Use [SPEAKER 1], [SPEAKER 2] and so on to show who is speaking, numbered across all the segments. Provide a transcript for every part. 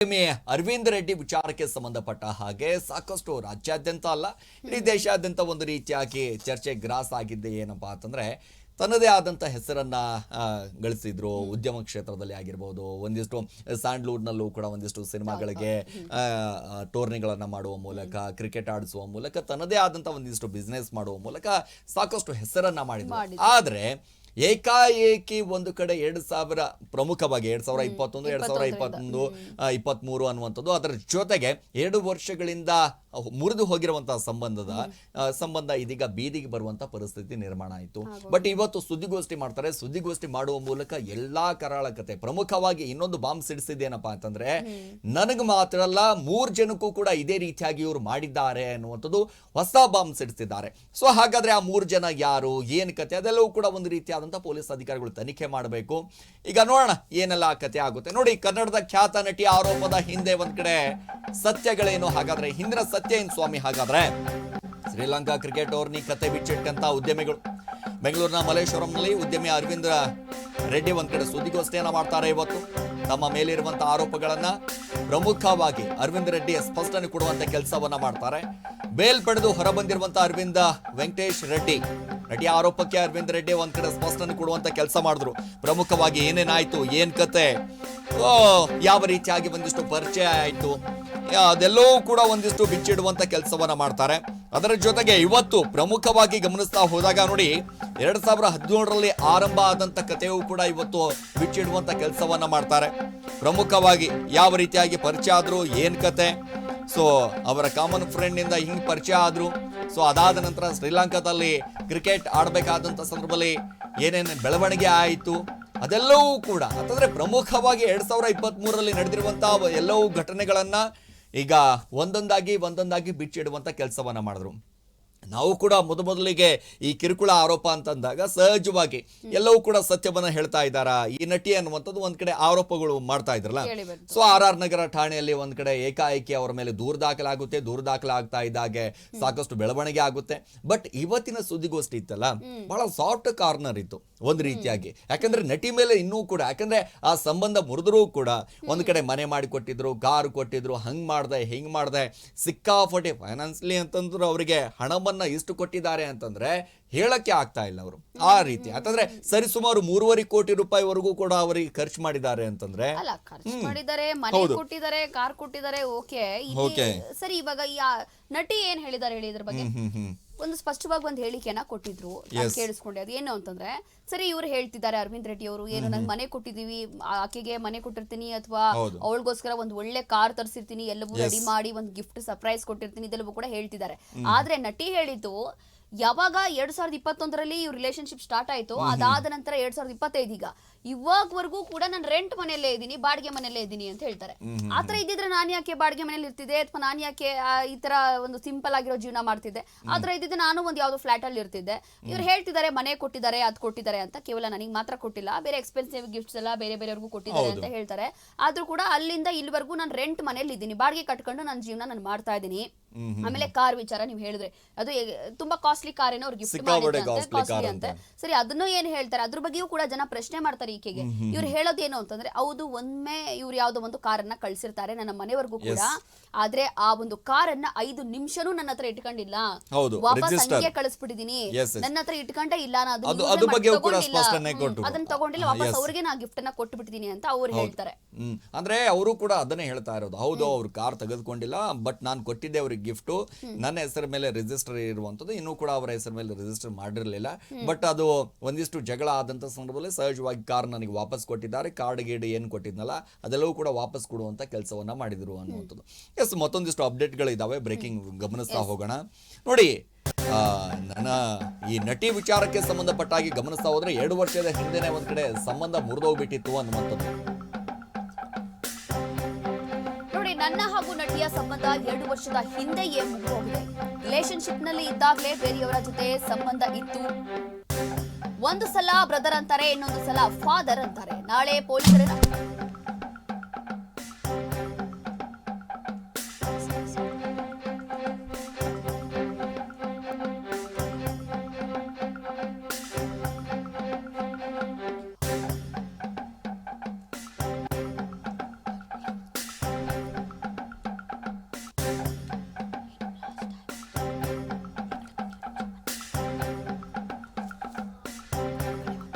[SPEAKER 1] ಅರವಿಂದ್ ರೆಡ್ಡಿ ವಿಚಾರಕ್ಕೆ ಸಂಬಂಧಪಟ್ಟ ಹಾಗೆ ಸಾಕಷ್ಟು ರಾಜ್ಯಾದ್ಯಂತ ಅಲ್ಲ ಇಡೀ ದೇಶಾದ್ಯಂತ ಒಂದು ರೀತಿಯಾಗಿ ಚರ್ಚೆ ಗ್ರಾಸ್ ಆಗಿದ್ದೆ ಏನಪ್ಪಾ ಅಂತಂದ್ರೆ ತನ್ನದೇ ಆದಂತ ಹೆಸರನ್ನ ಗಳಿಸಿದ್ರು ಉದ್ಯಮ ಕ್ಷೇತ್ರದಲ್ಲಿ ಆಗಿರಬಹುದು ಒಂದಿಷ್ಟು ಸ್ಯಾಂಡ್ಲ್ವುಡ್ ನಲ್ಲೂ ಕೂಡ ಒಂದಿಷ್ಟು ಸಿನಿಮಾಗಳಿಗೆ ಟೂರ್ನಿಗಳನ್ನ ಮಾಡುವ ಮೂಲಕ ಕ್ರಿಕೆಟ್ ಆಡಿಸುವ ಮೂಲಕ ತನ್ನದೇ ಆದಂತ ಒಂದಿಷ್ಟು ಬಿಸ್ನೆಸ್ ಮಾಡುವ ಮೂಲಕ ಸಾಕಷ್ಟು ಹೆಸರನ್ನ ಮಾಡಿದ್ರು ಆದ್ರೆ ಏಕಾಏಕಿ ಒಂದು ಕಡೆ 2000 ಪ್ರಮುಖವಾಗಿ 2021 2021 23 ಅನ್ನುವಂಥದ್ದು ಅದರ ಜೊತೆಗೆ 2 ವರ್ಷಗಳಿಂದ ಮುರಿದು ಹೋಗಿರುವಂತಹ ಸಂಬಂಧ ಇದೀಗ ಬೀದಿಗೆ ಬರುವಂತ ಪರಿಸ್ಥಿತಿ ನಿರ್ಮಾಣ ಆಯಿತು. ಬಟ್ ಇವತ್ತು ಸುದ್ದಿಗೋಷ್ಠಿ ಮಾಡ್ತಾರೆ. ಸುದ್ದಿಗೋಷ್ಠಿ ಮಾಡುವ ಮೂಲಕ ಎಲ್ಲಾ ಕರಾಳಕತೆ ಪ್ರಮುಖವಾಗಿ ಇನ್ನೊಂದು ಬಾಂಬ್ ಸಿಡಿಸಿದೇನಪ್ಪಾ ಅಂತಂದ್ರೆ ನನಗೆ ಮಾತ್ರ ಅಲ್ಲ 3 ಜನಕ್ಕೂ ಕೂಡ ಇದೇ ರೀತಿಯಾಗಿ ಇವರು ಮಾಡಿದ್ದಾರೆ ಅನ್ನುವಂಥದ್ದು ಹೊಸ ಬಾಂಬ್ ಸಿಡಿಸಿದ್ದಾರೆ. ಸೊ ಹಾಗಾದ್ರೆ ಆ 3 ಜನ ಯಾರು, ಏನ್ ಕತೆ, ಅದೆಲ್ಲವೂ ಕೂಡ ಒಂದು ರೀತಿಯಾದಂತ ಪೊಲೀಸ್ ಅಧಿಕಾರಿಗಳು ತನಿಖೆ ಮಾಡಬೇಕು. ಈಗ ನೋಡೋಣ ಏನೆಲ್ಲ ಕತೆ ಆಗುತ್ತೆ. ನೋಡಿ, ಕನ್ನಡದ ಖ್ಯಾತ ನಟಿ ಆರೋಪದ ಹಿಂದೆ ಒಂದ್ ಕಡೆ ಸತ್ಯಗಳೇನು, ಹಾಗಾದ್ರೆ ಹಿಂದಿನ ಸತ್ಯ ಏನು ಸ್ವಾಮಿ? ಹಾಗಾದ್ರೆ ಶ್ರೀಲಂಕಾ ಕ್ರಿಕೆಟ್ ಟೂರ್ನಿ ಕತೆ ಬಿಚ್ಚಿಟ್ಟಂತ ಉದ್ಯಮಿಗಳು ಬೆಂಗಳೂರಿನ ಮಲ್ಲೇಶ್ವರಂನಲ್ಲಿ ಉದ್ಯಮಿ ಅರವಿಂದ್ ರೆಡ್ಡಿ ಒಂದ್ ಕಡೆ ಸುದ್ದಿಗೋಷ್ಠಿಯನ್ನ ಮಾಡ್ತಾರೆ. ಇವತ್ತು ತಮ್ಮ ಮೇಲಿರುವಂತಹ ಆರೋಪಗಳನ್ನ ಪ್ರಮುಖವಾಗಿ ಅರವಿಂದ್ ರೆಡ್ಡಿ ಸ್ಪಷ್ಟನೆ ಕೊಡುವಂತ ಕೆಲಸವನ್ನ ಮಾಡ್ತಾರೆ. ಬೇಲ್ ಪಡೆದು ಹೊರಬಂದಿರುವಂತಹ ಅರವಿಂದ್ ವೆಂಕಟೇಶ್ ರೆಡ್ಡಿ ಆರೋಪಕ್ಕೆ ಅರವಿಂದ್ ರೆಡ್ಡಿ ಒಂದ್ ಕಡೆ ಸ್ಪಷ್ಟನೆ ಕೊಡುವಂತ ಕೆಲಸ ಮಾಡಿದ್ರು. ಪ್ರಮುಖವಾಗಿ ಏನೇನಾಯ್ತು, ಏನ್ ಕತೆ, ಯಾವ ರೀತಿಯಾಗಿ ಒಂದಿಷ್ಟು ಪರಿಚಯ ಆಯ್ತು, ಅದೆಲ್ಲವೂ ಕೂಡ ಒಂದಿಷ್ಟು ಬಿಚ್ಚಿಡುವಂತ ಕೆಲಸವನ್ನ ಮಾಡ್ತಾರೆ. ಅದರ ಜೊತೆಗೆ ಇವತ್ತು ಪ್ರಮುಖವಾಗಿ ಗಮನಿಸ್ತಾ ಹೋದಾಗ ನೋಡಿ 2017ರಲ್ಲಿ ಆರಂಭ ಆದಂತ ಕಥೆಯೂ ಕೂಡ ಇವತ್ತು ಬಿಚ್ಚಿಡುವಂತ ಕೆಲಸವನ್ನ ಮಾಡ್ತಾರೆ. ಪ್ರಮುಖವಾಗಿ ಯಾವ ರೀತಿಯಾಗಿ ಪರಿಚಯ ಆದ್ರು, ಏನ್ ಕತೆ, ಸೊ ಅವರ ಕಾಮನ್ ಫ್ರೆಂಡ್ ಇಂದ ಹಿಂಗ್ ಪರಿಚಯ ಆದ್ರು, ಸೊ ಅದಾದ ನಂತರ ಶ್ರೀಲಂಕಾದಲ್ಲಿ ಕ್ರಿಕೆಟ್ ಆಡಬೇಕಾದಂತ ಸಂದರ್ಭದಲ್ಲಿ ಏನೇನು ಬೆಳವಣಿಗೆ ಆಯಿತು ಅದೆಲ್ಲವೂ ಕೂಡ ಅಂತಂದ್ರೆ ಪ್ರಮುಖವಾಗಿ 2023ರಲ್ಲಿ ನಡೆದಿರುವಂತಹ ಎಲ್ಲವೂ ಘಟನೆಗಳನ್ನ ಈಗ ಒಂದೊಂದಾಗಿ ಬಿಚ್ಚಿಡುವಂತ ಕೆಲಸವನ್ನ ಮಾಡಿದ್ರು. ನಾವು ಕೂಡ ಮೊದಲಿಗೆ ಈ ಕಿರುಕುಳ ಆರೋಪ ಅಂತಂದಾಗ ಸಹಜವಾಗಿ ಎಲ್ಲವೂ ಕೂಡ ಸತ್ಯವನ್ನ ಹೇಳ್ತಾ ಇದ್ದಾರಾ ಈ ನಟಿ ಅನ್ನುವಂಥದ್ದು ಒಂದ್ ಕಡೆ ಆರೋಪಗಳು ಮಾಡ್ತಾ ಇದ್ರಲ್ಲ. ಸೊ RR ನಗರ ಠಾಣೆಯಲ್ಲಿ ಒಂದ್ ಕಡೆ ಏಕಾಏಕಿ ಅವರ ಮೇಲೆ ದೂರು ದಾಖಲಾಗ್ತಾ ಇದ್ದಾಗೆ ಸಾಕಷ್ಟು ಬೆಳವಣಿಗೆ ಆಗುತ್ತೆ. ಬಟ್ ಇವತ್ತಿನ ಸುದ್ದಿಗೋಷ್ಠಿ ಇತ್ತಲ್ಲ ಬಹಳ ಸಾಫ್ಟ್ ಕಾರ್ನರ್ ಇತ್ತು ಒಂದ್ ರೀತಿಯಾಗಿ. ಯಾಕಂದ್ರೆ ನಟಿ ಮೇಲೆ ಇನ್ನೂ ಕೂಡ ಯಾಕಂದ್ರೆ ಆ ಸಂಬಂಧ ಮುರಿದ್ರೂ ಕೂಡ ಒಂದ್ ಕಡೆ ಮನೆ ಮಾಡಿ ಕೊಟ್ಟಿದ್ರು, ಕಾರ್ ಕೊಟ್ಟಿದ್ರು, ಹಿಂಗ್ ಮಾಡ್ದೆ ಸಿಕ್ಕಾಪಟ್ಟೆ ಫೈನಾನ್ಸ್ಲಿ ಅಂತಂದ್ರು ಅವರಿಗೆ ಹಣವನ್ನ ಇಷ್ಟು ಕೊಟ್ಟಿದ್ದಾರೆ ಅಂತಂದ್ರೆ ಹೇಳಕ್ಕೆ ಆಗ್ತಾ ಇಲ್ಲ ಅವರು ಆ ರೀತಿ. ಯಾಕಂದ್ರೆ ಸರಿಸುಮಾರು 3.5 ಕೋಟಿ ರೂಪಾಯಿವರೆಗೂ ಕೂಡ ಅವರಿಗೆ ಖರ್ಚು ಮಾಡಿದ್ದಾರೆ ಅಂತಂದ್ರೆ
[SPEAKER 2] ಮನೆ ಕೊಟ್ಟಿದ್ದಾರೆ, ಕಾರ್ ಕೊಟ್ಟಿದ್ದಾರೆ. ಓಕೆ ಸರಿ, ಇವಾಗ ನಟಿ ಏನ್ ಹೇಳಿದಾರೆ ಹೇಳಿ ಇದ್ರ ಬಗ್ಗೆ ಒಂದು ಸ್ಪಷ್ಟವಾಗಿ ಒಂದು ಹೇಳಿಕೆಯನ್ನ ಕೊಟ್ಟಿದ್ರು. ಕೇಳಿಸ್ಕೊಂಡೆ ಅದೇನು ಅಂತಂದ್ರೆ, ಸರಿ ಇವ್ರು ಹೇಳ್ತಿದ್ದಾರೆ ಅರವಿಂದ್ ರೆಡ್ಡಿ ಅವರು ಏನು ನಂಗೆ ಮನೆ ಕೊಟ್ಟಿದೀವಿ, ಆಕೆಗೆ ಮನೆ ಕೊಟ್ಟಿರ್ತೀನಿ ಅಥವಾ ಅವಳಿಗೋಸ್ಕರ ಒಂದು ಒಳ್ಳೆ ಕಾರ್ ತರಿಸಿರ್ತೀನಿ, ಎಲ್ಲವೂ ರೆಡಿ ಮಾಡಿ ಒಂದು ಗಿಫ್ಟ್ ಸರ್ಪ್ರೈಸ್ ಕೊಟ್ಟಿರ್ತೀನಿ, ಇದೆಲ್ಲವೂ ಕೂಡ ಹೇಳ್ತಿದ್ದಾರೆ. ಆದ್ರೆ ನಟಿ ಹೇಳಿದ್ದು ಯಾವಾಗ 2021ರಲ್ಲಿ ಇವ್ರ ರಿಲೇಶನ್ಶಿಪ್ ಸ್ಟಾರ್ಟ್ ಆಯ್ತು, ಅದಾದ ನಂತರ 2025 ಇವಾಗವರೆಗೂ ಕೂಡ ನಾನು ರೆಂಟ್ ಮನೆಯಲ್ಲೇ ಇದ್ದೀನಿ, ಬಾಡಿಗೆ ಮನೆಯಲ್ಲೇ ಇದ್ದೀನಿ ಅಂತ ಹೇಳ್ತಾರೆ. ಆತರ ಇದ್ದಿದ್ರೆ ನಾನು ಯಾಕೆ ಬಾಡಿಗೆ ಮನೇಲಿ ಇರ್ತಿದ್ದೆ ಅಥವಾ ನಾನು ಯಾಕೆ ಈ ತರ ಒಂದು ಸಿಂಪಲ್ ಆಗಿರೋ ಜೀವನ ಮಾಡ್ತಿದ್ದೆ? ಆತರ ಇದ್ದಿದ್ರೆ ನಾನು ಒಂದು ಯಾವ್ದೋ ಫ್ಲಾಟ್ ಅಲ್ಲಿ ಇರ್ತಿದ್ದೆ. ಇವ್ರು ಹೇಳ್ತಿದ್ದಾರೆ ಮನೆ ಕೊಟ್ಟಿದ್ದಾರೆ, ಅದ್ ಕೊಟ್ಟಿದ್ದಾರೆ ಅಂತ. ಕೇವಲ ನನಗೆ ಮಾತ್ರ ಕೊಟ್ಟಿಲ್ಲ, ಬೇರೆ ಎಕ್ಸ್ಪೆನ್ಸಿವ್ ಗಿಫ್ಟ್ಸ್ ಎಲ್ಲ ಬೇರೆಯವ್ರಿಗೂ ಕೊಟ್ಟಿದ್ದಾರೆ ಅಂತ ಹೇಳ್ತಾರೆ. ಆದ್ರೂ ಕೂಡ ಅಲ್ಲಿಂದ ಇಲ್ಲಿವರೆಗೂ ನಾನು ರೆಂಟ್ ಮನೇಲಿ ಇದ್ದೀನಿ, ಬಾಡಿಗೆ ಕಟ್ಕೊಂಡು ನನ್ನ ಜೀವನ ನಾನು ಮಾಡ್ತಾ ಇದ್ದೀನಿ. ಆಮೇಲೆ ಕಾರ್ ವಿಚಾರ ನೀವು ಹೇಳಿದ್ರೆ ಅದು ತುಂಬಾ ಕಾಸ್ಟ್ಲಿ ಕಾರ್ ಏನೋ ಅವ್ರು ಗಿಫ್ಟ್ ಮಾಡಿದ್ರೆ ಅಂತೆ. ಸರಿ, ಅದನ್ನು ಏನ್ ಹೇಳ್ತಾರೆ ಅದ್ರ ಬಗ್ಗೆಯೂ ಕೂಡ ಜನ ಪ್ರಶ್ನೆ ಮಾಡ್ತಾರೆ ಈಕೆಗೆ. ಇವ್ರು ಹೇಳೋದೇನು ಅಂತಂದ್ರೆ, ಹೌದು ಒಮ್ಮೆ ಇವ್ರು ಯಾವ್ದೋ ಒಂದು ಕಾರನ್ನ ಕಳ್ಸಿರ್ತಾರೆ ನನ್ನ ಮನೆವರೆಗೂ ಕೂಡ, ಆದ್ರೆ ಆ ಒಂದು ಕಾರನ್ನ 5 ನಿಮಿಷನೂ ನನ್ನ ಹತ್ರ ಇಟ್ಕೊಂಡಿಲ್ಲ, ವಾಪಸ್ ಹಂಗೆ ಕಳಿಸ್ಬಿಟ್ಟಿದೀನಿ, ನನ್ನ ಹತ್ರ ಇಟ್ಕೊಂಡೇ ಇಲ್ಲ, ಅದನ್ನ ತಗೊಂಡಿಲ್ಲ, ವಾಪಸ್ ಅವ್ರಿಗೆ ನಾ ಗಿಫ್ಟ್ ಅನ್ನ ಕೊಟ್ಬಿಟ್ಟಿದೀನಿ ಅಂತ ಅವ್ರು ಹೇಳ್ತಾರೆ.
[SPEAKER 1] ಅಂದ್ರೆ ಅವರು ಕೂಡ ಅದನ್ನೇ ಹೇಳ್ತಾ ಇರೋದು, ಹೌದು ಅವ್ರು ಕಾರ್ ತೆಗೆದುಕೊಂಡಿಲ್ಲ, ಬಟ್ ನಾನು ಕೊಟ್ಟಿದ್ದೆ ಅವ್ರಿಗೆ ಗಿಫ್ಟ್, ನನ್ನ ಹೆಸರ ಮೇಲೆ ರಿಜಿಸ್ಟರ್ ಇರುವಂತದ್ದು, ಇನ್ನೂ ಕೂಡ ಅವರ ಹೆಸರ ಮೇಲೆ ರಿಜಿಸ್ಟರ್ ಮಾಡಿರಲಿಲ್ಲ. ಬಟ್ ಅದು ಒಂದಿಷ್ಟು ಜಗಳ ಆದಂತ ಸಂದರ್ಭದಲ್ಲಿ ಸಹಜವಾಗಿ ಕಾರ್ ನನಗೆ ವಾಪಸ್ ಕೊಟ್ಟಿದ್ದಾರೆ, ಕಾರ್ಡ್ ಗೀಡ್ ಏನ್ ಕೊಟ್ಟಿದ್ನಲ್ಲ ಅದೆಲ್ಲವೂ ಕೂಡ ವಾಪಸ್ ಕೊಡುವಂತ ಕೆಲಸವನ್ನ ಮಾಡಿದ್ರು ಅನ್ನುವಂಥದ್ದು. ಎಸ್, ಮತ್ತೊಂದಿಷ್ಟು ಅಪ್ಡೇಟ್ಗಳು ಇದಾವೆ, ಬ್ರೇಕಿಂಗ್ ಗಮನಿಸ್ತಾ ಹೋಗೋಣ. ನೋಡಿ, ನನ್ನ ಈ ನಟಿ ವಿಚಾರಕ್ಕೆ ಸಂಬಂಧಪಟ್ಟಾಗಿ ಗಮನಿಸ್ತಾ ಹೋದ್ರೆ 2 ವರ್ಷದ ಹಿಂದೆನೆ ಒಂದ್ ಕಡೆ ಸಂಬಂಧ ಮುರಿದೋಗ್ಬಿಟ್ಟಿತ್ತು ಅನ್ನುವಂಥದ್ದು.
[SPEAKER 2] ನನ್ನ ಹಾಗೂ ನಟಿಯ ಸಂಬಂಧ 2 ವರ್ಷದ ಹಿಂದೆಯೇ ಮುಗಿದೋಗಿದೆ. ರಿಲೇಶನ್ಶಿಪ್ ನಲ್ಲಿ ಇದ್ದಾಗಲೇ ಬೇರೆಯವರ ಜೊತೆ ಸಂಬಂಧ ಇತ್ತು. ಒಂದು ಸಲ ಬ್ರದರ್ ಅಂತಾರೆ, ಇನ್ನೊಂದು ಸಲ ಫಾದರ್ ಅಂತಾರೆ. ನಾಳೆ ಪೊಲೀಸರ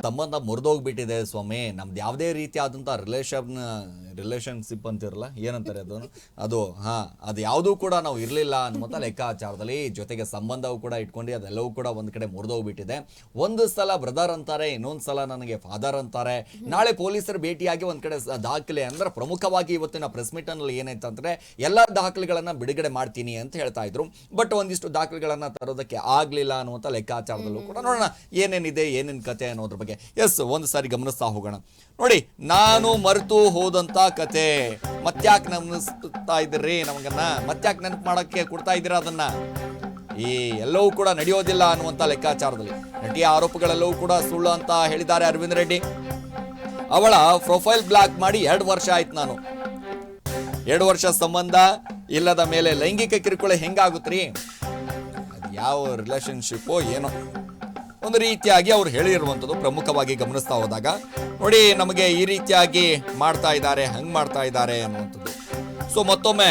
[SPEAKER 1] ಸಂಬಂಧ ಮುರಿದೋಗ್ಬಿಟ್ಟಿದೆ ಸ್ವಾಮಿ, ನಮ್ದು ಯಾವುದೇ ರೀತಿಯಾದಂಥ ರಿಲೇಷನ್ಶಿಪ್ ಅಂತಿರಲ್ಲ, ಏನಂತಾರೆ ಅದು ಅದು ಯಾವುದೂ ಕೂಡ ನಾವು ಇರಲಿಲ್ಲ ಅನ್ನುವಂಥ ಲೆಕ್ಕಾಚಾರದಲ್ಲಿ, ಜೊತೆಗೆ ಸಂಬಂಧವು ಕೂಡ ಇಟ್ಕೊಂಡು ಅದೆಲ್ಲವೂ ಕೂಡ ಒಂದು ಕಡೆ ಮುರಿದೋಗ್ಬಿಟ್ಟಿದೆ. ಒಂದು ಸಲ ಬ್ರದರ್ ಅಂತಾರೆ, ಇನ್ನೊಂದು ಸಲ ನನಗೆ ಫಾದರ್ ಅಂತಾರೆ. ನಾಳೆ ಪೊಲೀಸರು ಭೇಟಿಯಾಗಿ ಒಂದು ಕಡೆ ದಾಖಲೆ ಅಂದ್ರೆ ಪ್ರಮುಖವಾಗಿ ಇವತ್ತಿನ ಪ್ರೆಸ್ ಮೀಟಲ್ಲಿ ಏನಾಯ್ತಂದ್ರೆ ಎಲ್ಲ ದಾಖಲೆಗಳನ್ನು ಬಿಡುಗಡೆ ಮಾಡ್ತೀನಿ ಅಂತ ಹೇಳ್ತಾ ಇದ್ರು. ಬಟ್ ಒಂದಿಷ್ಟು ದಾಖಲೆಗಳನ್ನು ತರೋದಕ್ಕೆ ಆಗಲಿಲ್ಲ ಅನ್ನುವಂಥ ಲೆಕ್ಕಾಚಾರದಲ್ಲೂ ಕೂಡ ನೋಡೋಣ ಏನೇನಿದೆ, ಏನೇನು ಕತೆ ಅನ್ನೋದ್ರ ಬಗ್ಗೆ. ಎಸ್, ಒಂದು ಸಾರಿ ಗಮನಿಸ್ತಾ ಹೋಗೋಣ. ನೋಡಿ, ನಾನು ಮರೆತು ಹೋದಂತ ಕತೆ ಮತ್ತ್ಯಾಕೆ ನೆನಪಿಸ್ತಾ ಇದ್ದೀರಿ ನಮಗನ್ನ, ಮತ್ತ್ಯಾಕೆ ನೆನಪು ಮಾಡೋಕ್ಕೆ ಕೊಡ್ತಾ ಇದ್ದೀರಾ ಅದನ್ನ? ಈ ಎಲ್ಲವೂ ಕೂಡ ನಡೆಯೋದಿಲ್ಲ ಅನ್ನುವಂಥ ಲೆಕ್ಕಾಚಾರದಲ್ಲಿ ನಟಿಯ ಆರೋಪಗಳೆಲ್ಲವೂ ಕೂಡ ಸುಳ್ಳು ಅಂತ ಹೇಳಿದ್ದಾರೆ ಅರವಿಂದ್ ರೆಡ್ಡಿ. ಅವಳ ಪ್ರೊಫೈಲ್ ಬ್ಲಾಕ್ ಮಾಡಿ 2 ವರ್ಷ ಆಯ್ತು. ನಾನು 2 ವರ್ಷ ಸಂಬಂಧ ಇಲ್ಲದ ಮೇಲೆ ಲೈಂಗಿಕ ಕಿರುಕುಳ ಹೆಂಗಾಗುತ್ತ್ರಿ? ಅದು ಯಾವ ರಿಲೇಶನ್ಶಿಪ್ಪೋ ಏನೋ ಒಂದು ರೀತಿಯಾಗಿ ಅವ್ರು ಹೇಳಿರುವಂಥದ್ದು ಪ್ರಮುಖವಾಗಿ ಗಮನಿಸ್ತಾ ಹೋದಾಗ ನೋಡಿ, ನಮಗೆ ಈ ರೀತಿಯಾಗಿ ಮಾಡ್ತಾ ಇದ್ದಾರೆ, ಹಂಗೆ ಮಾಡ್ತಾ ಇದ್ದಾರೆ ಅನ್ನುವಂಥದ್ದು. ಸೊ ಮತ್ತೊಮ್ಮೆ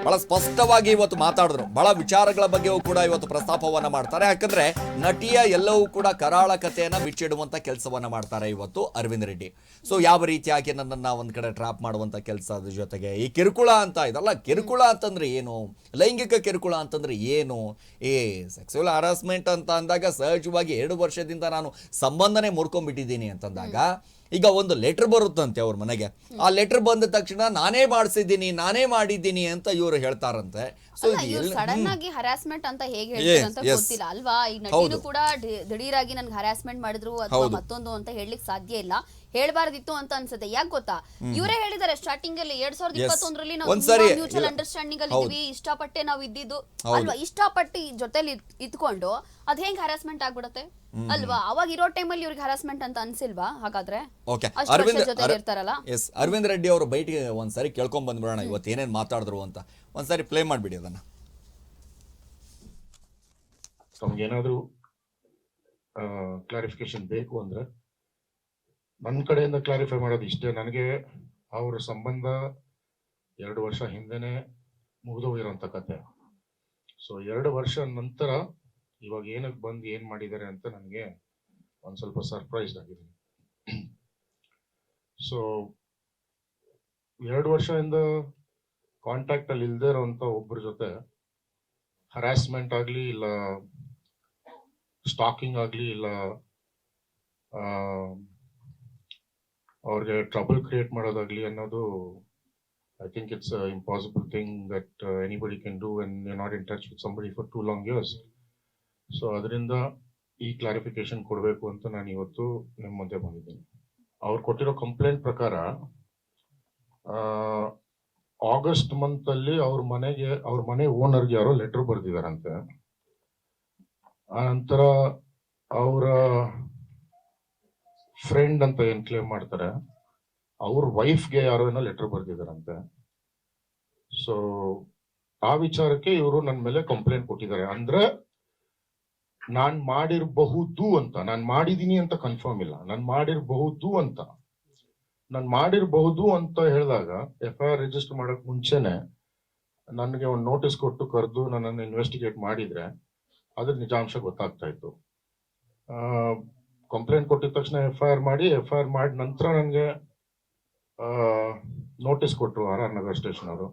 [SPEAKER 1] ಬಹಳ ಸ್ಪಷ್ಟವಾಗಿ ಇವತ್ತು ಮಾತಾಡಿದ್ರು. ಬಹಳ ವಿಚಾರಗಳ ಬಗ್ಗೆಯೂ ಕೂಡ ಇವತ್ತು ಪ್ರಸ್ತಾಪವನ್ನ ಮಾಡ್ತಾರೆ. ಯಾಕಂದ್ರೆ ನಟಿಯ ಎಲ್ಲವೂ ಕೂಡ ಕರಾಳ ಕಥೆಯನ್ನ ಬಿಚ್ಚಿಡುವಂತ ಕೆಲಸವನ್ನ ಮಾಡ್ತಾರೆ ಇವತ್ತು ಅರವಿಂದ್ ರೆಡ್ಡಿ. ಸೊ ಯಾವ ರೀತಿಯಾಗಿ ನನ್ನನ್ನ ಒಂದ್ ಕಡೆ ಟ್ರಾಪ್ ಮಾಡುವಂತ ಕೆಲಸದ ಜೊತೆಗೆ ಈ ಕಿರುಕುಳ ಅಂತ ಇದಲ್ಲ, ಕಿರುಕುಳ ಅಂತಂದ್ರೆ ಏನು, ಲೈಂಗಿಕ ಕಿರುಕುಳ ಅಂತಂದ್ರೆ ಏನು, ಈ ಸೆಕ್ಸುವಲ್ ಹರಾಸ್ಮೆಂಟ್ ಅಂತ ಅಂದಾಗ ಸಹಜವಾಗಿ 2 ವರ್ಷದಿಂದ ನಾನು ಸಂಬಂಧನೇ ಮುರ್ಕೊಂಡ್ಬಿಟ್ಟಿದ್ದೀನಿ ಅಂತಂದಾಗ ಈಗ ಒಂದು ಲೆಟರ್ ಬರುತ್ತಂತೆ ಅವ್ರ ಮನೆಗೆ. ಆ ಲೆಟರ್ ಬಂದ ತಕ್ಷಣ ನಾನೇ ಮಾಡಿಸಿದ್ದೀನಿ, ನಾನೇ ಮಾಡಿದ್ದೀನಿ ಅಂತ ಇವರು ಹೇಳ್ತಾರಂತೆ. ಸೊ
[SPEAKER 2] ಸಡನ್ ಆಗಿ ಹರಾಸ್ಮೆಂಟ್ ಅಂತ ಹೇಗೆ ಹೇಳ್ತಾರೆ ಅಂತ ಗೊತ್ತಿಲ್ಲ ಅಲ್ವಾ. ಈಗ ನಟಿನೂ ಕೂಡ ದಿಢೀರಾಗಿ ನನ್ಗೆ ಹರಾಸ್ಮೆಂಟ್ ಮಾಡಿದ್ರು ಅಥವಾ ಮತ್ತೊಂದು ಅಂತ ಹೇಳಲಿಕ್ಕೆ ಸಾಧ್ಯ ಇಲ್ಲ, ಹೇಳ್ಬಾರ್ದಿತ್ತು ಅಂತ ಅನ್ಸುತ್ತೆ. ಯಾಕೆ ಗೊತ್ತಾ, ಇವರೇ ಹೇಳಿದ್ದಾರೆ ಸ್ಟಾರ್ಟಿಂಗ್ ಅಲ್ಲಿ 2021ರಲ್ಲಿ ನಾವು ಮ್ಯೂಚುವಲ್ ಅಂಡರ್ಸ್ಟ್ಯಾಂಡಿಂಗ್ ಅಲ್ಲಿ ಇದೀವಿ, ಇಷ್ಟಪಟ್ಟೆ ನಾವು ಇದ್ದಿದ್ದು ಅಲ್ವಾ. ಇಷ್ಟಪಟ್ಟು ಜೊತೆಲಿ ಇದ್ಕೊಂಡು ಅದ್ ಹೆಂಗ್ ಹರಾಸ್ಮೆಂಟ್ ಆಗ್ಬಿಡತ್ತೆ ಅಲ್ವಾ. ಅವಾಗ ಇರೋ ಟೈಮಲ್ಲಿ ಇವ್ರಿಗೆ ಹರಾಸ್ಮೆಂಟ್ ಅಂತ ಅನ್ಸಿಲ್ವಾ? ಹಾಗಾದ್ರೆ
[SPEAKER 1] ಅರವಿಂದ್ ರೆಡ್ಡಿ ಅವರು ಬೈಟಿಗೆ ಒಂದ್ಸರಿ ಕೇಳ್ಕೊಂಡ್ ಬಂದ್ಬಿಡೋಣ ಇವತ್ತು ಏನೇನ್ ಮಾತಾಡಿದ್ರು ಅಂತ. ಒಂದ್ಸರಿ ಪ್ಲೇ ಮಾಡ್ಬಿಡಿ ಅದನ್ನ.
[SPEAKER 3] ತಮ್ಗೇನಾದ್ರೂ ಕ್ಲಾರಿಫಿಕೇಶನ್ ಬೇಕು ಅಂದ್ರೆ ನನ್ನ ಕಡೆಯಿಂದ ಕ್ಲಾರಿಫೈ ಮಾಡೋದು ಇಷ್ಟೇ. ನನಗೆ ಅವ್ರ ಸಂಬಂಧ 2 ವರ್ಷ ಹಿಂದೆನೆ ಮುಗಿದೋಗಿರೋಂಥ ಕತೆ. ಸೊ 2 ವರ್ಷ ನಂತರ ಇವಾಗ ಏನಕ್ಕೆ ಬಂದು ಏನ್ ಮಾಡಿದ್ದಾರೆ ಅಂತ ನನಗೆ ಒಂದ್ ಸ್ವಲ್ಪ ಸರ್ಪ್ರೈಸ್ಡ್ ಆಗಿದ್ದೀನಿ. ಸೊ 2 ವರ್ಷದಿಂದ ಕಾಂಟ್ಯಾಕ್ಟ್ ಅಲ್ಲಿ ಇಲ್ದೇ ಇರೋಂಥ ಒಬ್ಬರ ಜೊತೆ ಹರಾಸ್ಮೆಂಟ್ ಆಗ್ಲಿ, ಇಲ್ಲ ಸ್ಟಾಕಿಂಗ್ ಆಗ್ಲಿ, ಇಲ್ಲ ಅವ್ರಿಗೆ ಟ್ರಬಲ್ ಕ್ರಿಯೇಟ್ ಮಾಡೋದಾಗ್ಲಿ ಅನ್ನೋದು I think it's impossible thing that anybody can do when you not in touch with somebody for 2 long years. So ಅದರಿಂದ ಈ ಕ್ಲಾರಿಫಿಕೇಶನ್ ಕೊಡಬೇಕು ಅಂತ ನಾನು ಇವತ್ತು ನಿಮ್ಮ ಮುಂದೆ ಬಂದಿದ್ದೀನಿ. ಅವ್ರು ಕೊಟ್ಟಿರೋ ಕಂಪ್ಲೇಂಟ್ ಪ್ರಕಾರ ಆಗಸ್ಟ್ ಮಂತ್ ಅಲ್ಲಿ ಅವ್ರ ಮನೆ ಓನರ್ಗೆ ಯಾರೋ ಲೆಟರ್ ಬರ್ದಿದಾರಂತೆ. ಆ ನಂತರ ಅವರ ಫ್ರೆಂಡ್ ಅಂತ ಏನ್ ಕ್ಲೇಮ್ ಮಾಡ್ತಾರೆ, ಅವ್ರ ವೈಫ್ಗೆ ಯಾರೋ ಏನೋ ಲೆಟರ್ ಬರ್ದಿದಾರಂತೆ. ಸೊ ಆ ವಿಚಾರಕ್ಕೆ ಇವರು ನನ್ನ ಮೇಲೆ ಕಂಪ್ಲೇಂಟ್ ಕೊಟ್ಟಿದ್ದಾರೆ. ಅಂದ್ರೆ ನಾನ್ ಮಾಡಿರಬಹುದು ಅಂತ, ನಾನ್ ಮಾಡಿದೀನಿ ಅಂತ ಕನ್ಫರ್ಮ್ ಇಲ್ಲ, ನಾನ್ ಮಾಡಿರಬಹುದು ಅಂತ ಹೇಳಿದಾಗ FIR ರಿಜಿಸ್ಟರ್ ಮಾಡಕ್ ಮುಂಚೆನೆ ನನಗೆ ಒಂದು ನೋಟಿಸ್ ಕೊಟ್ಟು ಕರೆದು ನನ್ನನ್ನು ಇನ್ವೆಸ್ಟಿಗೇಟ್ ಮಾಡಿದ್ರೆ ಅದ್ರ ನಿಜಾಂಶ ಗೊತ್ತಾಗ್ತಾ ಇತ್ತು. ಕಂಪ್ಲೇಂಟ್ ಕೊಟ್ಟಿದ ತಕ್ಷಣ FIR ಮಾಡಿ ನಂತರ ನನಗೆ ನೋಟಿಸ್ ಕೊಟ್ಟರು RR ನಗರ್ ಸ್ಟೇಷನ್ ಅವರು.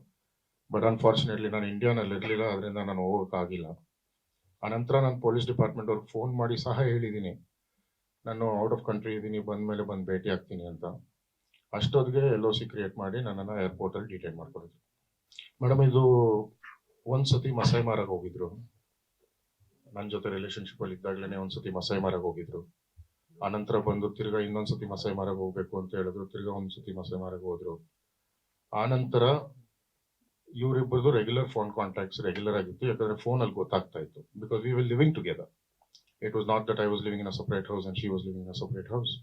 [SPEAKER 3] ಬಟ್ ಅನ್ಫಾರ್ಚುನೇಟ್ಲಿ ನಾನು ಇಂಡಿಯಾನಲ್ಲಿ ಇರಲಿಲ್ಲ, ಅದರಿಂದ ನಾನು ಹೋಗೋಕ್ಕಾಗಿಲ್ಲ. ಆನಂತರ ನಾನು ಪೊಲೀಸ್ ಡಿಪಾರ್ಟ್ಮೆಂಟ್ ಅವ್ರಿಗೆ ಫೋನ್ ಮಾಡಿ ಸಹ ಹೇಳಿದ್ದೀನಿ, ನಾನು ಔಟ್ ಆಫ್ ಕಂಟ್ರಿ ಇದ್ದೀನಿ, ಬಂದ್ಮೇಲೆ ಬಂದು ಭೇಟಿ ಆಗ್ತೀನಿ ಅಂತ. ಅಷ್ಟೊತ್ತಿಗೆ LOC ಕ್ರಿಯೇಟ್ ಮಾಡಿ ನನ್ನನ್ನು ಏರ್ಪೋರ್ಟಲ್ಲಿ ಡಿಟೈನ್ ಮಾಡ್ಕೊಂಡಿದ್ರು. ಮೇಡಮ್, ಇದು ಒಂದ್ಸತಿ ಮಸಾಯಿ ಮಾರಾಗ ಹೋಗಿದ್ರು, ನನ್ನ ಜೊತೆ ರಿಲೇಶನ್ಶಿಪ್ ಅಲ್ಲಿ ಇದ್ದಾಗಲೇ ಒಂದ್ಸತಿ ಮಸಾಯಿ ಮಾರಾಗ ಹೋಗಿದ್ರು. ಆನಂತರ ಬಂದು ತಿರ್ಗಾ ಇನ್ನೊಂದ್ಸತಿ ಮಸಾಯಿ ಮಾರಾಗ ಹೋಗ್ಬೇಕು ಅಂತ ಹೇಳಿದ್ರು, ತಿರ್ಗಾ ಒಂದ್ಸತಿ ಮಸಾಯಿ ಮಾರಾಗ ಹೋದ್ರು. ಆನಂತರ ಇವರಿಬ್ಬರದು ರೆಗ್ಯುಲರ್ ಫೋನ್ ಕಾಂಟ್ಯಾಕ್ಟ್ಸ್ ರೆಗ್ಯುಲರ್ ಆಗಿತ್ತು, ಯಾಕಂದ್ರೆ ಫೋನ್ ಅಲ್ಲಿ ಗೊತ್ತಾಗ್ತಾ ಇತ್ತು. Because we will living together. It was not that I was living in a separate house and she was living in a separate house.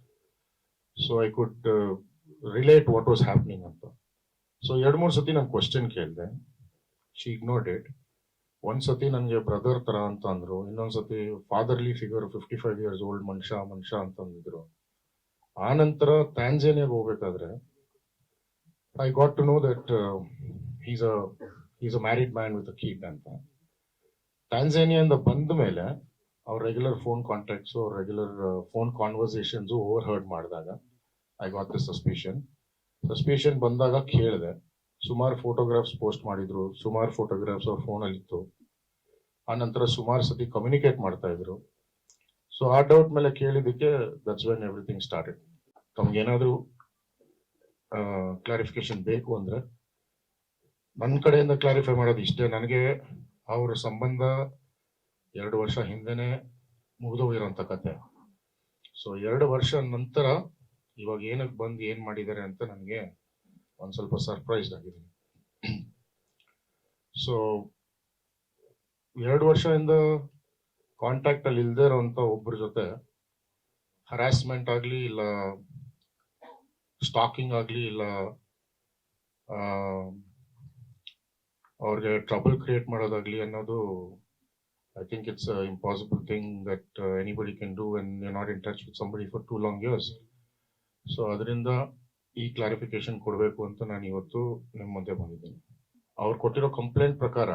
[SPEAKER 3] So I could relate what was happening ಅಂತ. So 2-3 ಸತಿ ನಾನು question ಕೇಳಿದೆ, she ignored it. ಒಂದ್ಸತಿ ನನಗೆ brother ತರ ಅಂತ ಅಂದ್ರು, ಇನ್ನೊಂದ್ಸತಿ ಫಾದರ್ಲಿ ಫಿಗರ್ 55 years old ಮನುಷ್ಯ ಅಂತ ಅಂದಿದ್ರು. ಆನಂತರ ಟ್ಯಾಂಜಾನಿಯಾಗ ಹೋಗ್ಬೇಕಾದ್ರೆ I got to know that he's a married man with a kid ಅಂತ. ಟ್ಯಾಂಜಾನಿಯಿಂದ ಬಂದ ಮೇಲೆ ಅವ್ರ regular phone contacts regular phone conversations overheard ಮಾಡಿದಾಗ ಐ ಗಾಟ್ ದ ಸಸ್ಪಿಷನ್ ಬಂದಾಗ ಕೇಳಿದೆ. ಸುಮಾರು ಫೋಟೋಗ್ರಾಫ್ಸ್ ಪೋಸ್ಟ್ ಮಾಡಿದ್ರು, ಸುಮಾರು ಫೋಟೋಗ್ರಾಫ್ಸ್ ಅವ್ರ ಫೋನಲ್ಲಿ ಇತ್ತು. ಆ ನಂತರ ಸುಮಾರು ಸತಿ ಕಮ್ಯುನಿಕೇಟ್ ಮಾಡ್ತಾ ಇದ್ರು. ಸೊ ಆ ಡೌಟ್ ಮೇಲೆ ಕೇಳಿದ್ದಕ್ಕೆ ದಟ್ಸ್ ವೆನ್ ಎವ್ರಿಥಿಂಗ್ ಸ್ಟಾರ್ಟೆಡ್. ತಮ್ಗೇನಾದ್ರೂ ಕ್ಲಾರಿಫಿಕೇಶನ್ ಬೇಕು ಅಂದ್ರೆ ನನ್ನ ಕಡೆಯಿಂದ ಕ್ಲಾರಿಫೈ ಮಾಡೋದು ಇಷ್ಟೇ. ನನಗೆ ಅವ್ರ ಸಂಬಂಧ 2 ವರ್ಷ ಹಿಂದೆನೆ ಮುಗಿದೋಗಿರೋಂಥ ಕತೆ. ಸೊ 2 ವರ್ಷ ನಂತರ ಇವಾಗ ಏನಕ್ಕೆ ಬಂದು ಏನ್ ಮಾಡಿದ್ದಾರೆ ಅಂತ ನನಗೆ ಒಂದ್ ಸ್ವಲ್ಪ ಸರ್ಪ್ರೈಸ್ಡ್ ಆಗಿದ್ದೀನಿ. ಸೊ 2 ವರ್ಷದಿಂದ ಕಾಂಟ್ಯಾಕ್ಟ್ ಅಲ್ಲಿ ಇಲ್ದೇ ಇರೋಂಥ ಒಬ್ಬರ ಜೊತೆ ಹರಾಸ್ಮೆಂಟ್ ಆಗ್ಲಿ, ಇಲ್ಲ ಸ್ಟಾಕಿಂಗ್ ಆಗ್ಲಿ, ಇಲ್ಲ ಅವ್ರಿಗೆ ಟ್ರಬಲ್ ಕ್ರಿಯೇಟ್ ಮಾಡೋದಾಗ್ಲಿ ಅನ್ನೋದು I think it's impossible thing that anybody can do when you not in touch with somebody for 2 long years. So ಅದರಿಂದ ಈ ಕ್ಲಾರಿಫಿಕೇಶನ್ ಕೊಡಬೇಕು ಅಂತ ನಾನು ಇವತ್ತು ನಿಮ್ಮ ಮುಂದೆ ಬಂದಿದ್ದೀನಿ. ಅವ್ರು ಕೊಟ್ಟಿರೋ ಕಂಪ್ಲೇಂಟ್ ಪ್ರಕಾರ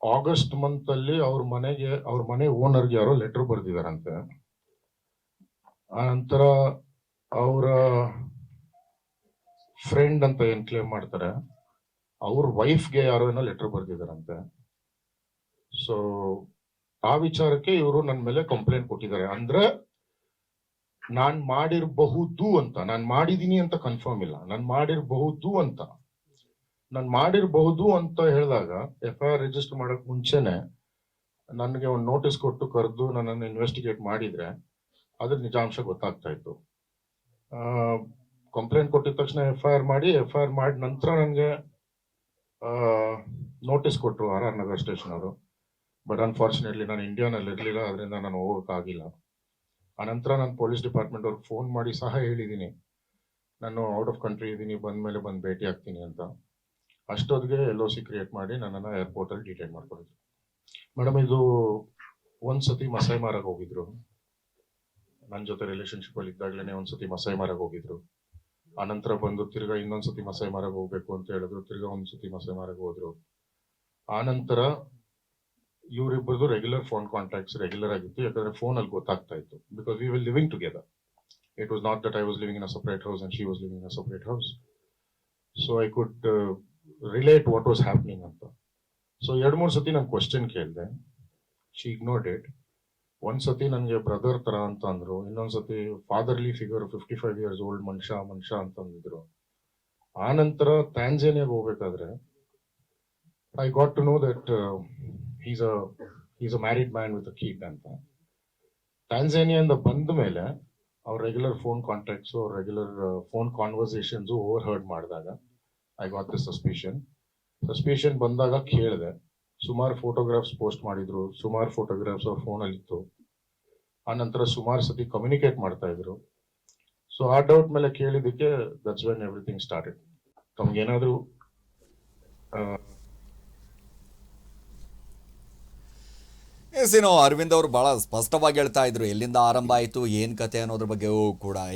[SPEAKER 3] ಆಗಸ್ಟ್ ಮಂತ್ ಅಲ್ಲಿ ಅವ್ರ ಮನೆ ಓನರ್ಗೆ ಯಾರೋ ಲೆಟರ್ ಬರ್ದಿದಾರಂತೆ. ಆ ನಂತರ ಅವರ ಫ್ರೆಂಡ್ ಅಂತ ಏನ್ ಕ್ಲೇಮ್ ಮಾಡ್ತಾರೆ, ಅವ್ರ ವೈಫ್ಗೆ ಯಾರೋ ಏನೋ ಲೆಟರ್ ಬರ್ದಿದಾರಂತೆ. ಸೊ ಆ ವಿಚಾರಕ್ಕೆ ಇವರು ನನ್ನ ಮೇಲೆ ಕಂಪ್ಲೇಂಟ್ ಕೊಟ್ಟಿದ್ದಾರೆ. ಅಂದ್ರೆ ನಾನ್ ಮಾಡಿರಬಹುದು ಅಂತ, ನಾನ್ ಮಾಡಿದೀನಿ ಅಂತ ಕನ್ಫರ್ಮ್ ಇಲ್ಲ, ನಾನ್ ಮಾಡಿರಬಹುದು ಅಂತ ಹೇಳಿದಾಗ FIR ರಿಜಿಸ್ಟರ್ ಮಾಡಕ್ ಮುಂಚೆನೆ ನನಗೆ ಒಂದು ನೋಟಿಸ್ ಕೊಟ್ಟು ಕರೆದು ನನ್ನನ್ನು ಇನ್ವೆಸ್ಟಿಗೇಟ್ ಮಾಡಿದ್ರೆ ಅದ್ರ ನಿಜಾಂಶ ಗೊತ್ತಾಗ್ತಾ ಇತ್ತು. ಕಂಪ್ಲೇಂಟ್ ಕೊಟ್ಟಿದ ತಕ್ಷಣ FIR ಮಾಡಿ ನಂತರ ನನಗೆ ನೋಟಿಸ್ ಕೊಟ್ಟರು RR ನಗರ್ ಸ್ಟೇಷನ್ ಅವರು. ಬಟ್ ಅನ್ಫಾರ್ಚುನೇಟ್ಲಿ ನಾನು ಇಂಡಿಯಾನಲ್ಲಿ ಇರಲಿಲ್ಲ, ಅದರಿಂದ ನಾನು ಹೋಗೋಕ್ಕಾಗಿಲ್ಲ. ಆನಂತರ ನಾನು ಪೊಲೀಸ್ ಡಿಪಾರ್ಟ್ಮೆಂಟ್ ಅವ್ರಿಗೆ ಫೋನ್ ಮಾಡಿ ಸಹ ಹೇಳಿದ್ದೀನಿ, ನಾನು ಔಟ್ ಆಫ್ ಕಂಟ್ರಿ ಇದ್ದೀನಿ, ಬಂದ್ಮೇಲೆ ಬಂದು ಭೇಟಿ ಆಗ್ತೀನಿ ಅಂತ. ಅಷ್ಟೊತ್ತಿಗೆ LOC ಕ್ರಿಯೇಟ್ ಮಾಡಿ ನನ್ನನ್ನು ಏರ್ಪೋರ್ಟ್ ಅಲ್ಲಿ ಡಿಟೈನ್ ಮಾಡ್ಕೊಂಡಿದ್ರು. ಮೇಡಮ್, ಇದು ಒಂದ್ಸತಿ ಮಸಾಯಿ ಮಾರಾಗ ಹೋಗಿದ್ರು, ನನ್ನ ಜೊತೆ ರಿಲೇಶನ್ಶಿಪ್ ಅಲ್ಲಿ ಇದ್ದಾಗ್ಲೇನೆ ಒಂದ್ಸತಿ ಮಸಾಯಿ ಮಾರಾಗ ಹೋಗಿದ್ರು. ಆನಂತರ ಬಂದು ತಿರ್ಗಾ ಇನ್ನೊಂದ್ಸತಿ ಮಸಾಯಿ ಮಾರಾಗ ಹೋಗ್ಬೇಕು ಅಂತ ಹೇಳಿದ್ರು, ತಿರ್ಗಾ ಒಂದ್ಸತಿ ಮಸಾಯಿ ಮಾರಾಗ ಹೋದ್ರು. ಆನಂತರ ಇವರಿಬ್ಬರದು ರೆಗ್ಯುಲರ್ ಫೋನ್ ಕಾಂಟ್ಯಾಕ್ಟ್ಸ್ ರೆಗ್ಯುಲರ್ ಆಗಿತ್ತು, ಯಾಕಂದ್ರೆ ಫೋನ್ ಅಲ್ಲಿ ಗೊತ್ತಾಗ್ತಾ ಇತ್ತು. Because we will living together. It was not that I was living in a separate house and she was living in a separate house. So I could relate what was happening ಅಂತ. So 2-3 ಸತಿ ನಾನು question ಕೇಳಿದೆ, she ignored it. ಒಂದ್ಸತಿ ನನಗೆ brother ತರ ಅಂತ ಅಂದ್ರು, ಇನ್ನೊಂದ್ಸತಿ ಫಾದರ್ಲಿ ಫಿಗರ್ 55 years ಓಲ್ಡ್ ಮನುಷ್ಯ ಅಂತ ಅಂದಿದ್ರು. ಆನಂತರ ಟ್ಯಾಂಜಾನಿಯಾಗ ಹೋಗ್ಬೇಕಾದ್ರೆ I got to know that he's a married man with a kid ಅಂತ. ಟ್ಯಾನ್ಸಾನಿಯಾದಿಂದ ಬಂದ ಮೇಲೆ ಅವ್ರ ರೆಗ್ಯುಲರ್ ಫೋನ್ ಕಾಂಟ್ಯಾಕ್ಟ್ಸು ಅವ್ರ regular phone conversations overheard ಮಾಡಿದಾಗ ಐ ಗಾಟ್ ದ ಸಸ್ಪಿಷನ್ ಬಂದಾಗ ಕೇಳಿದೆ. ಸುಮಾರು ಫೋಟೋಗ್ರಾಫ್ಸ್ ಪೋಸ್ಟ್ ಮಾಡಿದ್ರು, ಸುಮಾರು ಫೋಟೋಗ್ರಾಫ್ಸ್ ಅವ್ರ ಫೋನಲ್ಲಿ ಇತ್ತು. ಆ ನಂತರ ಸುಮಾರು ಸತಿ ಕಮ್ಯುನಿಕೇಟ್ ಮಾಡ್ತಾ ಇದ್ರು. ಸೊ ಆ ಡೌಟ್ ಮೇಲೆ ಕೇಳಿದ್ದಕ್ಕೆ ದಟ್ಸ್ ವೆನ್ ಎವ್ರಿಥಿಂಗ್ ಸ್ಟಾರ್ಟೆಡ್. ತಮ್ಗೇನಾದ್ರೂ
[SPEAKER 1] ಅರವಿಂದ್ ಅವರು ಬಹಳ ಸ್ಪಷ್ಟವಾಗಿ ಹೇಳ್ತಾ ಇದ್ರು ಎಲ್ಲಿಂದ ಆರಂಭ ಆಯಿತು, ಏನು ಕತೆ ಅನ್ನೋದ್ರ ಬಗ್ಗೆಯೂ ಕೂಡ.